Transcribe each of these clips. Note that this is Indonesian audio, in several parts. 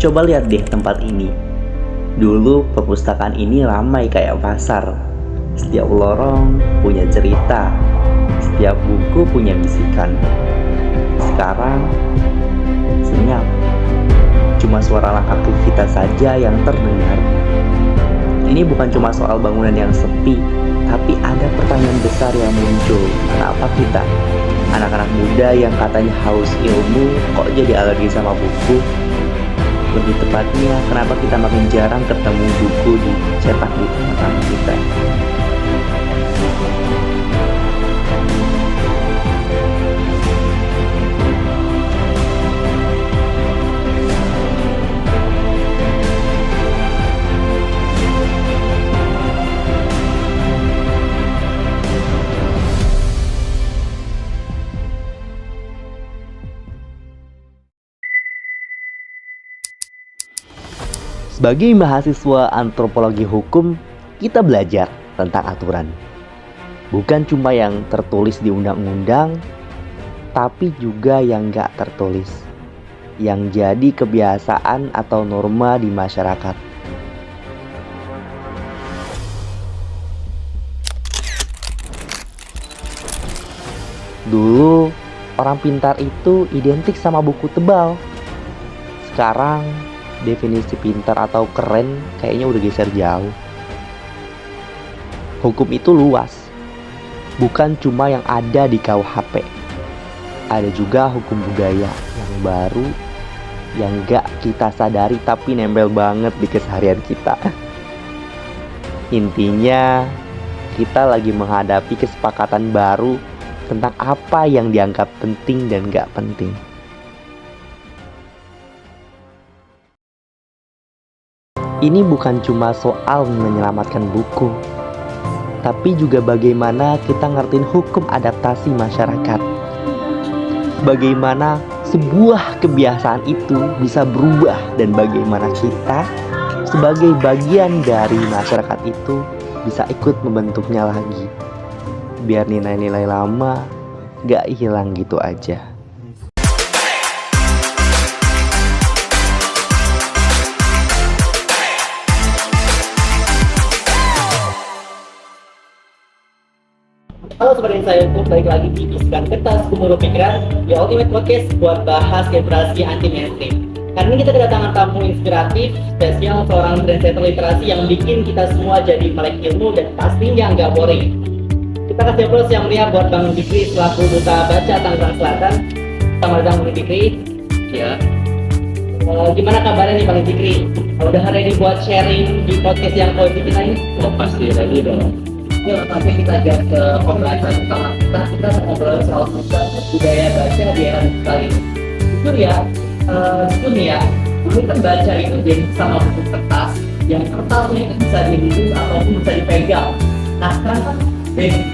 Coba lihat deh tempat ini. Dulu perpustakaan ini ramai kayak pasar. Setiap lorong punya cerita, setiap buku punya bisikan. Sekarang senyap, cuma suara langkah kaki kita saja yang terdengar. Ini bukan cuma soal bangunan yang sepi, tapi ada pertanyaan besar yang muncul. Kenapa kita, anak-anak muda yang katanya haus ilmu, kok jadi alergi sama buku? Lebih tepatnya, kenapa kita makin jarang ketemu buku dicetak di tangan kita? Sebagai mahasiswa antropologi hukum, kita belajar tentang aturan. Bukan cuma yang tertulis di undang-undang, tapi juga yang gak tertulis, yang jadi kebiasaan atau norma di masyarakat. Dulu, orang pintar itu identik sama buku tebal. Sekarang, definisi pintar atau keren kayaknya udah geser jauh. Hukum itu luas, bukan cuma yang ada di KUHP. Ada juga hukum budaya yang baru, yang gak kita sadari tapi nempel banget di keseharian kita. Intinya, kita lagi menghadapi kesepakatan baru tentang apa yang dianggap penting dan gak penting. Ini bukan cuma soal menyelamatkan buku, tapi juga bagaimana kita ngertiin hukum adaptasi masyarakat. Bagaimana sebuah kebiasaan itu bisa berubah dan bagaimana kita sebagai bagian dari masyarakat itu bisa ikut membentuknya lagi. Biar nilai-nilai lama gak hilang gitu aja. Halo Sobat Insight, balik lagi di Bisikan Kertas Gemuruh Pikiran, The Ultimate Podcast buat bahas literasi anti mainstream. Kali ini kita kedatangan tamu inspiratif, spesial seorang trendsetter literasi yang bikin kita semua jadi melek ilmu dan pastinya nggak boring. Kita kasih aplaus yang meriah buat Bang Dikri selaku Duta Baca Tangerang Selatan. Selamat datang Bang Dikri. Ya, Gimana kabarnya nih Bang Dikri? Udah ready buat sharing di podcast yang kau bikin ini? pasti ready dong. Ya, langsung kita lihat ke pembahasan utama kita ngobrol soal budaya baca di era kali ini. Jujur ya, dulu kan baca itu jadi sama buku kertas, yang kertasnya itu bisa dihidung ataupun bisa dipegang. Nah sekarang kan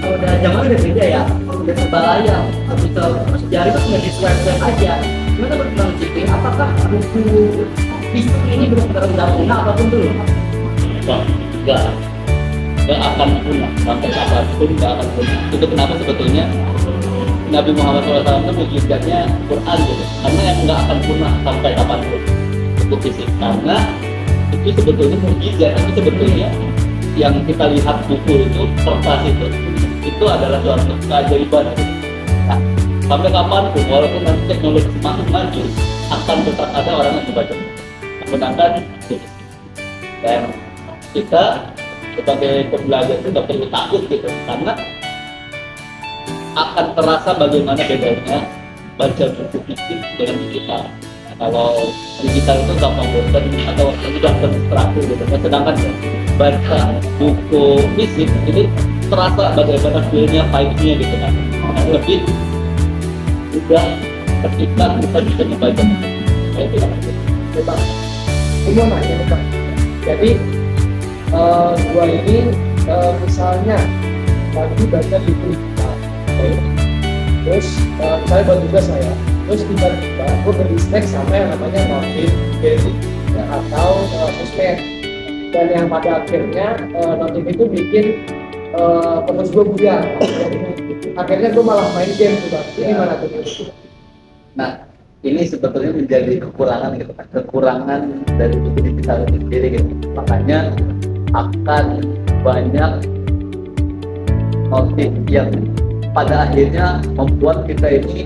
udah zaman udah beda ya, udah serba layar, bisa sejarah itu cuma di swipe aja. Gimana berkembang Cikri? Apakah buku fisik ini benar-benar udah punah ataupun belum? Nggak akan punah, sampai kapanpun nggak akan punah. Itu kenapa sebetulnya Nabi Muhammad SAW itu mujizatnya Quran gitu, karena yang nggak akan punah sampai kapanpun buku fisik, karena itu sebetulnya mujizat. Itu sebetulnya yang kita lihat buku itu, kertas itu adalah suatu keajaiban gitu. Nah, sampai kapanpun walaupun nanti teknologi semakin maju, akan tetap ada orang yang membaca menggunakan buku. Dan kita sebagai pembelajar itu nggak perlu takut gitu, karena akan terasa bagaimana bedanya baca buku fisik dengan digital. Kalau digital itu gampang bosan atau mudah terdistraksi gitu, sedangkan baca buku fisik ini terasa bagaimana feel-nya, vibe-nya gitu kan, lebih mudah ketika kita bisa membaca. Saya bilang Bang, ini mau nanya nih Bang. Jadi gua ini misalnya lagi baca buku digital, terus misalnya buat tugas saya, terus tiba-tiba gue berdistract sama yang namanya notif, ya, atau sosmed, dan yang pada akhirnya notif itu bikin fokus gue buyar, akhirnya gue malah main game tuh Bang. Ini gimana tuh? Nah, ini sebetulnya menjadi kekurangan gitu kan, kekurangan dari diri kita sendiri gitu. Makanya akan banyak motif yang pada akhirnya membuat kita ini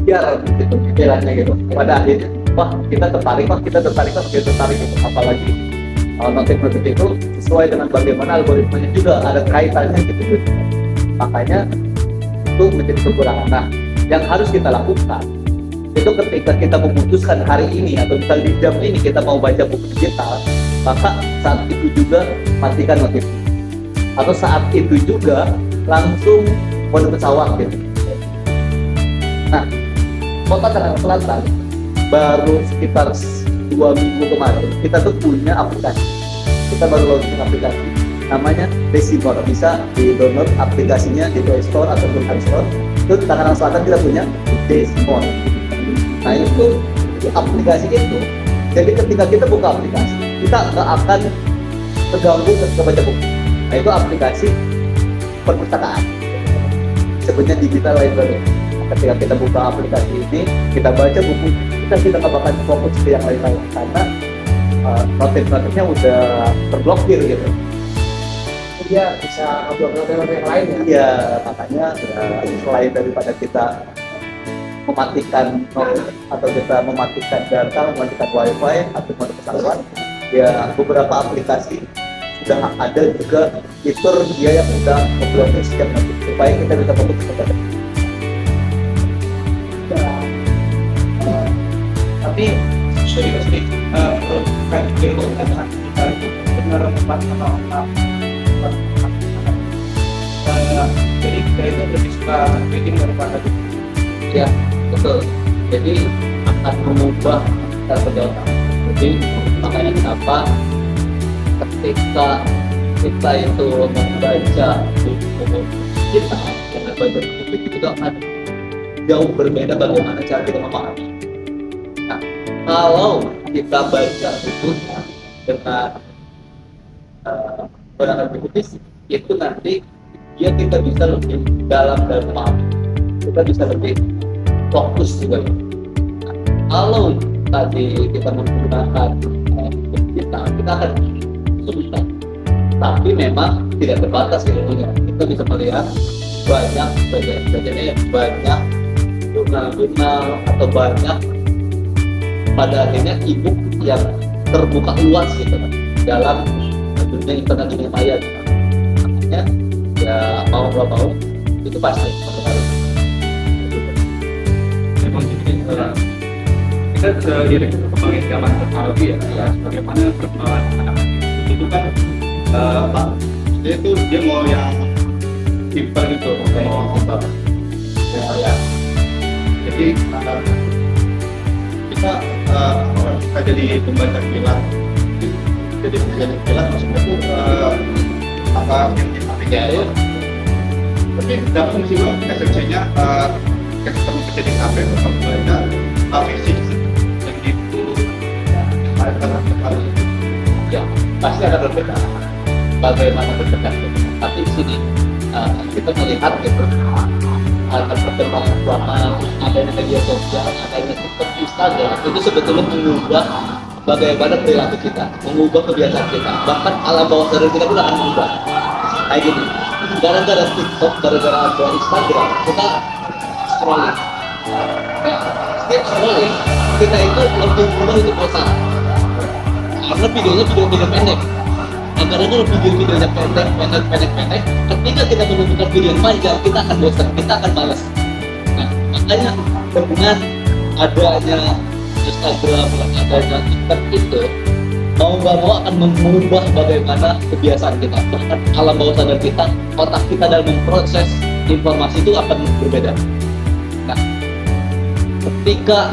biar gitu pikirannya gitu. Pada akhirnya kita tertarik gitu. Apalagi notif-notif itu sesuai dengan bagaimana algoritmanya juga ada kaitannya gitu. Makanya itu menjadi kekurangan. Nah, yang harus kita lakukan itu ketika kita memutuskan hari ini atau misalnya di jam ini kita mau baca buku digital, maka saat itu juga matikan notif. Atau saat itu juga langsung mode pesawat gitu. Nah, Kota Tangerang Selatan baru sekitar 2 minggu kemarin kita tuh punya aplikasi. Kita baru launching aplikasi namanya Decimor. Bisa di download aplikasinya di Play Store ataupun App Store. Itu Tangerang Selatan kita punya Decimor. Nah itu di aplikasi itu, jadi ketika kita buka aplikasi kita nggak akan terganggu ketika baca buku. Nah itu aplikasi perpustakaan, sebenarnya digital library. Ketika kita buka aplikasi ini, kita baca buku, kita nggak bakal fokus ke yang lain-lain karena notif-notifnya udah terblokir gitu. Dia bisa ngobrol-ngobrol yang lain ya. Iya, makanya selain daripada kita mematikan notif atau kita mematikan data, mematikan wifi atau mode pesawat, ya beberapa aplikasi sudah ada juga fitur dia yang sudah memblokir setiap notif supaya kita bisa fokus kepada. Tapi sedikit kan ilmu tentang kita itu benar tepat atau enggak. Jadi kita itu lebih suka reading daripada Ya, betul. Jadi akan mengubah cara kerja otak. Jadi makanya kenapa ketika kita itu membaca buku kita dengan baca buku itu akan jauh berbeda bagaimana cara kita memahami. Nah, kalau kita baca buku dengan menggunakan buku fisik, itu nanti kita bisa lebih dalam memahami. Kita bisa lebih fokus juga. Nah, kalau tadi kita menggunakan kita akan kesulitan. Tapi memang tidak terbatas ilmunya. Kita bisa melihat banyak belajarnya banyak jurnal-jurnal atau banyak pada akhirnya e-book yang terbuka luas gitu kan dalam dunia internet ini maya. Makanya ya mau nggak mau itu pasti mempengaruhi. memang jadi kita seiring perkembangan zaman teknologi ya bagaimana perkembangan anak-anak itu kan dia tuh dia mau yang simple gitu, mau simple ya. Jadi kita jadi pembaca kilat, jadi kilat maksudnya tuh apa yang ya. Tapi dapat musibah esensinya ketika menjadi apa yang membaca fisik yang itu Ya pasti ada berbeda bagaimana berdekat. Tapi di sini kita melihat gitu ada perkembangan zaman, adanya media sosial, adanya TikTok, Instagram itu sebetulnya mengubah bagaimana perilaku kita, mengubah kebiasaan kita, bahkan alam bawah sadar kita pun akan mengubah. Kayak gini, gara-gara TikTok, gara-gara ada Instagram, kita scrolling. Setiap scrolling, kita itu lebih mudah untuk bosan. Karena videonya video pendek. Nah, gara-gara video-videonya pendek. Ketika kita menemukan video yang panjang, kita akan bosan, kita akan malas. Nah, makanya dengan adanya Instagram, adanya TikTok itu mau nggak mau akan mengubah bagaimana kebiasaan kita, bahkan alam bawah sadar kita, otak kita dalam memproses informasi itu akan berbeda. Nah, ketika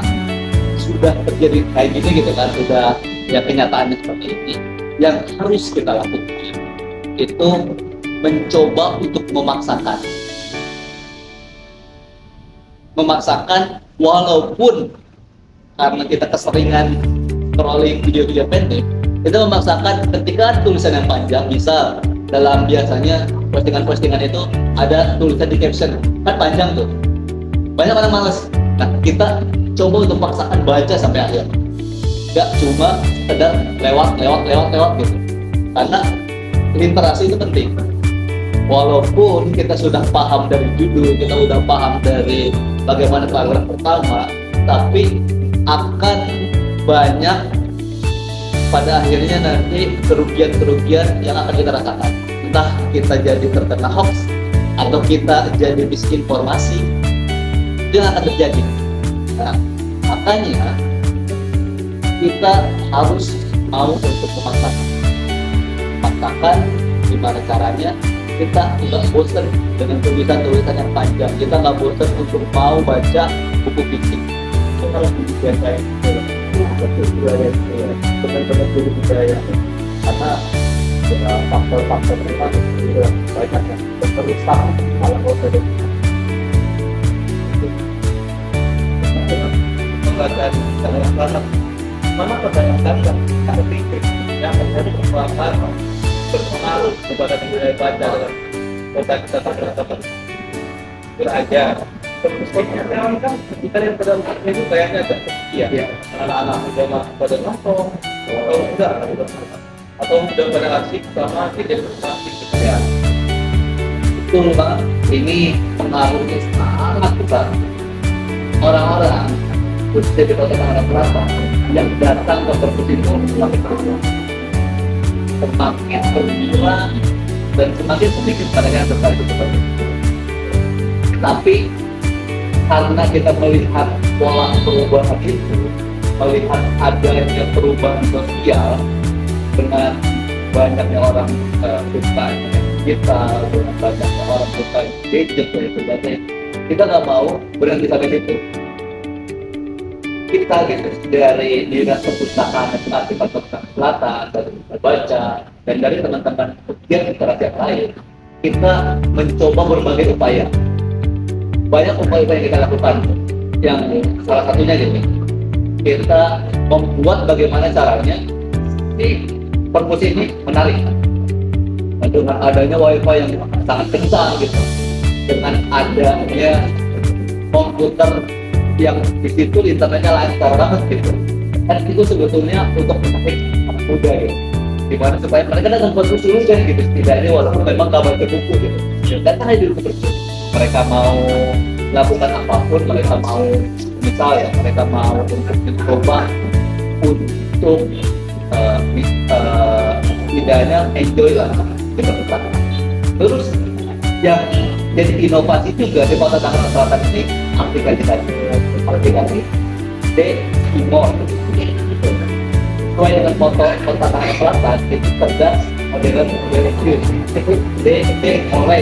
sudah terjadi kayak gini gitu kan, sudah ya kenyataannya seperti ini, yang harus kita lakukan itu mencoba untuk memaksakan walaupun karena kita keseringan scrolling video-video pendek, itu memaksakan ketika tulisan yang panjang, misal dalam biasanya postingan-postingan itu ada tulisan di caption, kan panjang tuh, banyak orang malas Nah, kita coba untuk paksakan baca sampai akhir. Gak cuma sekedar lewat gitu. Karena literasi itu penting. Walaupun kita sudah paham dari judul, kita sudah paham dari bagaimana paragraf pertama, tapi akan banyak pada akhirnya nanti kerugian-kerugian yang akan kita rasakan. Entah kita jadi terkena hoax atau kita jadi misinformasi, itu yang akan terjadi. Nah, makanya kita harus mau untuk memaksakan gimana caranya. Kita nggak bosan dengan tulisan-tulisan yang panjang, kita nggak bosan untuk mau baca buku fiksi. Kalau dibiasain benar-benar jadi budaya, karena faktor-faktor itu banyak yang terusak kalau mau jadi pembacaan secara mana kebanyakan yang kritik yang menjadi persoalan berpengaruh kepada nilai baca dalam kota kita terhadap belajar. Terusnya kan kita yang pada itu kayaknya agak sepi ya. Anak-anak udah pada nongkrong, atau udah pada asik sama tidak asik ya. Betul Pak, ini pengaruhnya sangat besar. Orang-orang khususnya di kota Tangerang Selatan yang datang ke perpus itu semakin berkurang dan semakin sedikit pada yang tertarik untuk. Tapi karena kita melihat pola perubahan itu, melihat adanya perubahan sosial dengan banyaknya orang suka digital, dengan banyaknya orang suka gadget dan sebagainya, kita nggak mau berhenti sampai situ. Kita gitu dari dinas perpustakaan Edukasi Kota Selatan, dari baca dan dari teman-teman pegiat literasi yang lain, kita mencoba berbagai upaya. Banyak upaya-upaya yang kita lakukan. Yang salah satunya gitu, kita membuat bagaimana caranya si perpus ini menarik. Dengan adanya wifi yang sangat kencang gitu, dengan adanya komputer yang di situ internetnya lancar banget gitu, kan itu sebetulnya untuk menarik anak muda gitu, gimana supaya mereka datang perpus dulu kan gitu, setidaknya walaupun memang gak baca buku gitu, datang aja dulu ke perpus. Mereka mau melakukan apapun, mereka mau misalnya mereka mau untuk mencoba untuk setidaknya enjoy lah di perpustakaan. Terus yang jadi inovasi juga di Kota Tangerang Selatan ini aplikasi D-Imor sesuai dengan foto Kota Tangerang Selatan itu cerdas, modern, religius, itu D-Imor.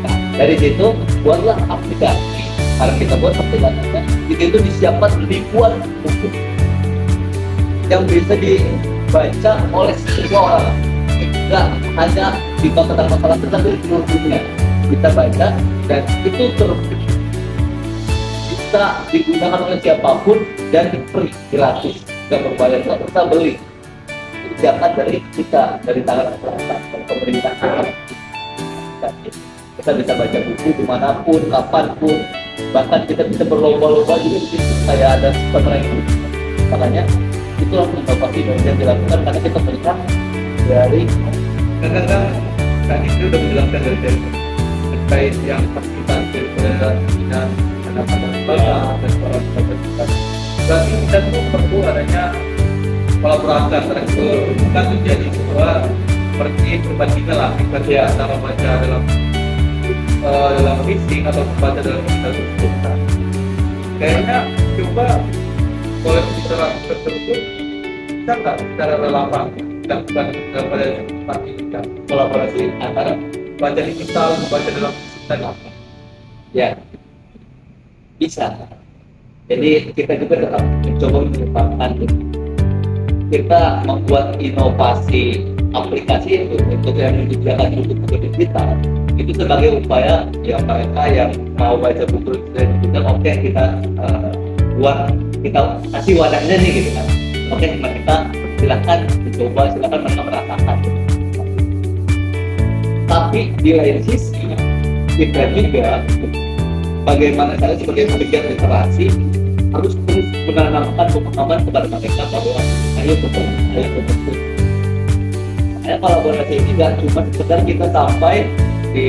Nah, dari situ buatlah aplikasi. Kalau kita buat aplikasinya, itu disiapkan ribuan buku yang bisa dibaca oleh semua orang. Nggak hanya di Kota Tangerang Selatan, tetapi di seluruh dunia kita baca, dan itu bisa digunakan oleh siapapun dan free, gratis, nggak berbayar, nggak usah beli. Itu disiapkan dari kita, dari Tangerang Selatan, dari pemerintah. Kita bisa baca buku dimanapun, kapanpun, bahkan kita bisa berlomba-lomba juga di situ, kayak ada pemerintah. Makanya itulah inovasi yang dilakukan, karena kita melihat dari kadang-kadang tadi itu udah menjelaskan dari terkait yang fasilitasi dan pada lembaga dan orang kita. Berarti kita tuh perlu adanya kolaborasi antara itu, bukan menjadi sebuah seperti perbandingan lah kita antara baca dalam fisik atau membaca dalam digital tersebut. Kayaknya coba koleksi literasi tersebut bisa nggak secara relevan dilakukan pada tempat ini, kolaborasi antara baca digital membaca dalam fisik tadi. Ya, bisa. Jadi kita juga tetap mencoba menyebabkan kita membuat inovasi aplikasi itu untuk yang menyediakan buku-buku digital itu sebagai upaya ya mereka yang mau baca buku digital, oke, kita buat, kita kasih wadahnya nih gitu kan, oke, kita silakan mencoba, silakan mereka merasakan. Tapi di lain sisi kita juga bagaimana saya sebagai pegiat literasi harus terus menanamkan pemahaman kepada mereka bahwa ayo betul. Saya kolaborasi ini nggak cuma sekedar kita sampai di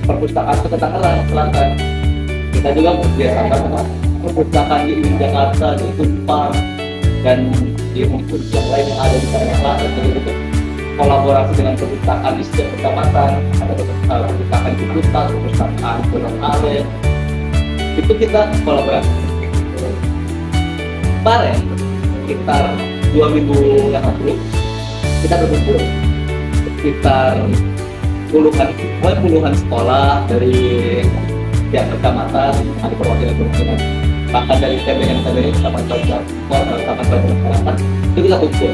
perpustakaan Ketatanegaraan Selatan, kita juga bekerjasama dengan perpustakaan di Jakarta, di Unpar, dan di institusi yang lain yang ada di Selatan. Jadi untuk kolaborasi dengan perpustakaan di setiap kecamatan, ada perpustakaan di Kuta, perpustakaan Gunung Aren, itu kita kolaborasi. Kemarin sekitar 2 minggu yang lalu kita berkumpul sekitar puluhan sekolah dari tiap kecamatan, ada perwakilan, bahkan dari TBN kecamatan masyarakat itu kita kumpul.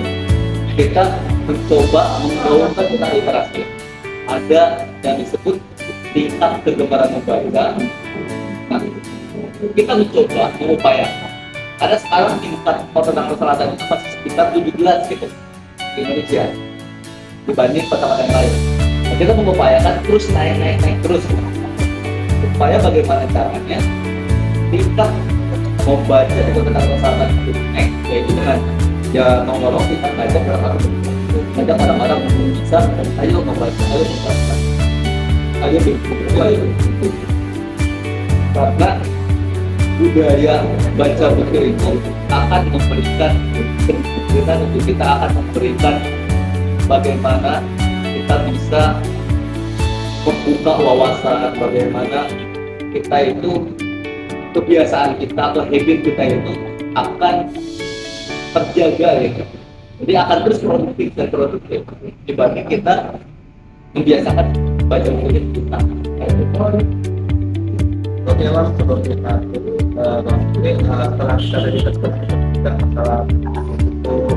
Kita mencoba menggaungkan tentang literasi. Ada yang disebut tingkat kegemaran membaca. Nah, kita mencoba mengupayakan. Ada sekarang tingkat Kota Tangerang Selatan itu masih sekitar 17 gitu di Indonesia dibanding kota-kota yang lain. Nah, kita mengupayakan terus naik terus supaya bagaimana caranya tingkat membaca di Kota Tangerang Selatan itu naik, yaitu dengan ya mengorong kita ngajak orang-orang bisa ayo membaca, ayo buku, karena budaya baca buku itu akan memberikan kita untuk kita akan memberikan bagaimana kita bisa membuka wawasan, bagaimana kita itu kebiasaan kita atau habit kita itu akan terjaga gitu. Jadi akan terus produktif dibanding kita membiasakan baca buku kita. Oke Bang, seperti itu setelah kita tadi tidak masalah untuk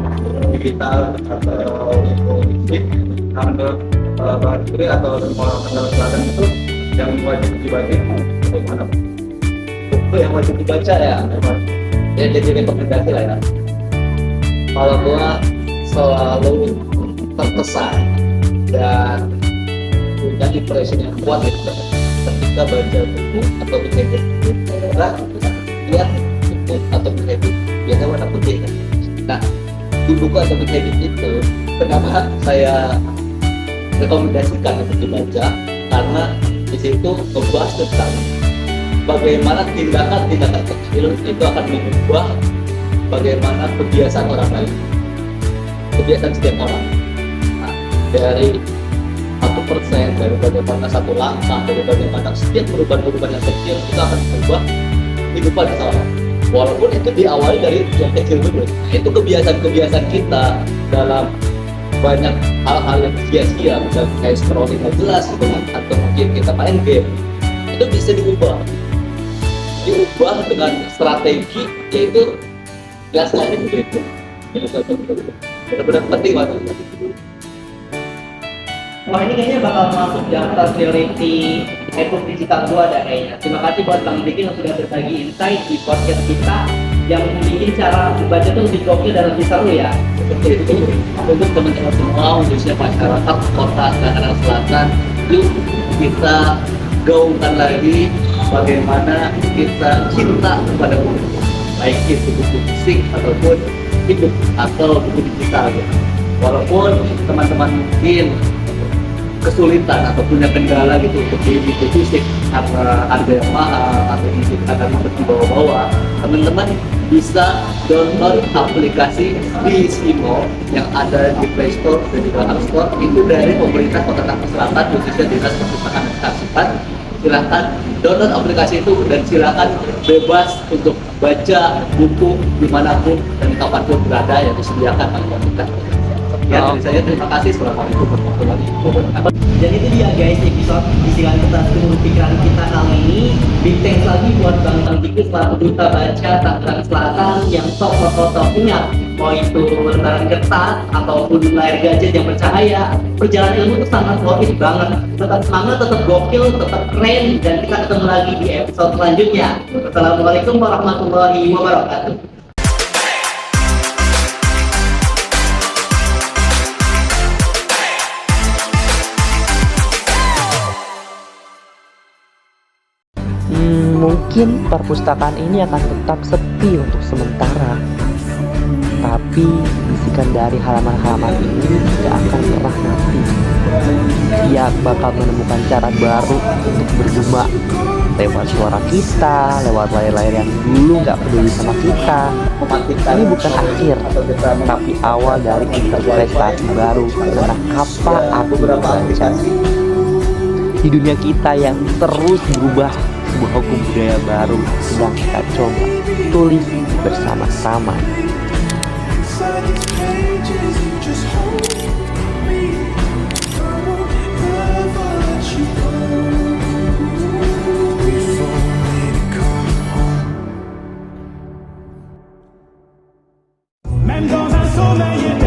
digital atau untuk fisik, menurut Bang Suri atau orang Tangerang Selatan itu yang wajib dibaca bagaimana? Buku yang wajib dibaca ya jadi rekomendasi lah ya. Kalau gua selalu terkesan dan punya impression yang kuat gitu ketika baca buku atau buku itu, kita lihat buku atau buku itu biasanya warna putih kan. Nah, di buku atau buku itu kenapa saya rekomendasikan untuk dibaca, karena di situ membahas tentang bagaimana tindakan kecil itu akan mengubah bagaimana kebiasaan orang lain, kebiasaan setiap orang. Nah, dari 1%, dari bagaimana satu langkah, dari bagaimana setiap perubahan-perubahan yang kecil itu akan mengubah kehidupan seseorang. Walaupun itu diawali dari yang kecil dulu. Itu kebiasaan-kebiasaan kita dalam banyak hal-hal yang sia-sia, misalnya kayak scrolling nggak jelas gitu kan, atau mungkin kita main game, itu bisa diubah dengan strategi, yaitu jelaskan itu benar-benar penting banget. Wah, ini kayaknya bakal masuk daftar priority e-book digital gua ada kayaknya. Terima kasih buat Bang Diki yang sudah berbagi insight di podcast kita yang bikin cara membaca tuh lebih gokil dan lebih seru ya. Seperti itu untuk teman-teman semua, khususnya masyarakat Kota Tangerang Selatan, yuk kita gaungkan lagi bagaimana kita cinta kepada buku, baik itu buku fisik ataupun e-book atau buku digital gitu. Walaupun teman-teman mungkin kesulitan atau punya kendala gitu untuk beli buku fisik karena harga yang mahal atau mungkin ada ribet di bawah-bawah, teman-teman bisa download aplikasi Bisimo yang ada di Play Store dan juga App Store, itu dari pemerintah Kota Tangerang Selatan, khususnya Dinas Perpustakaan dan Kearsipan. Silahkan download aplikasi itu dan silahkan bebas untuk baca buku dimanapun dan kapanpun berada yang disediakan oleh pemerintah. Ya, dari saya terima kasih. Assalamualaikum warahmatullahi wabarakatuh. Dan itu dia guys episode Bisikan Kertas Timur Pikiran kita kali ini. Big thanks lagi buat Bang Tikus selaku duta baca Tangerang Selatan yang top ingat, mau itu lembaran kertas ataupun layar gadget yang bercahaya, perjalanan ilmu itu sangat worth it banget. Tetap semangat, tetap gokil, tetap keren, dan kita ketemu lagi di episode selanjutnya. Assalamualaikum warahmatullahi wabarakatuh. Mungkin Mungkin perpustakaan ini akan tetap sepi untuk sementara, tapi bisikan dari halaman-halaman ini tidak akan pernah mati. Dia bakal menemukan cara baru untuk bergema lewat suara kita, lewat layar-layar yang dulu nggak peduli sama kita. Ini bukan akhir, tapi awal dari interpretasi baru tentang apa arti membaca. Di dunia kita yang terus berubah, sebuah hukum budaya baru sedang kita coba tulis bersama-sama. Même dans un sommeil éternel.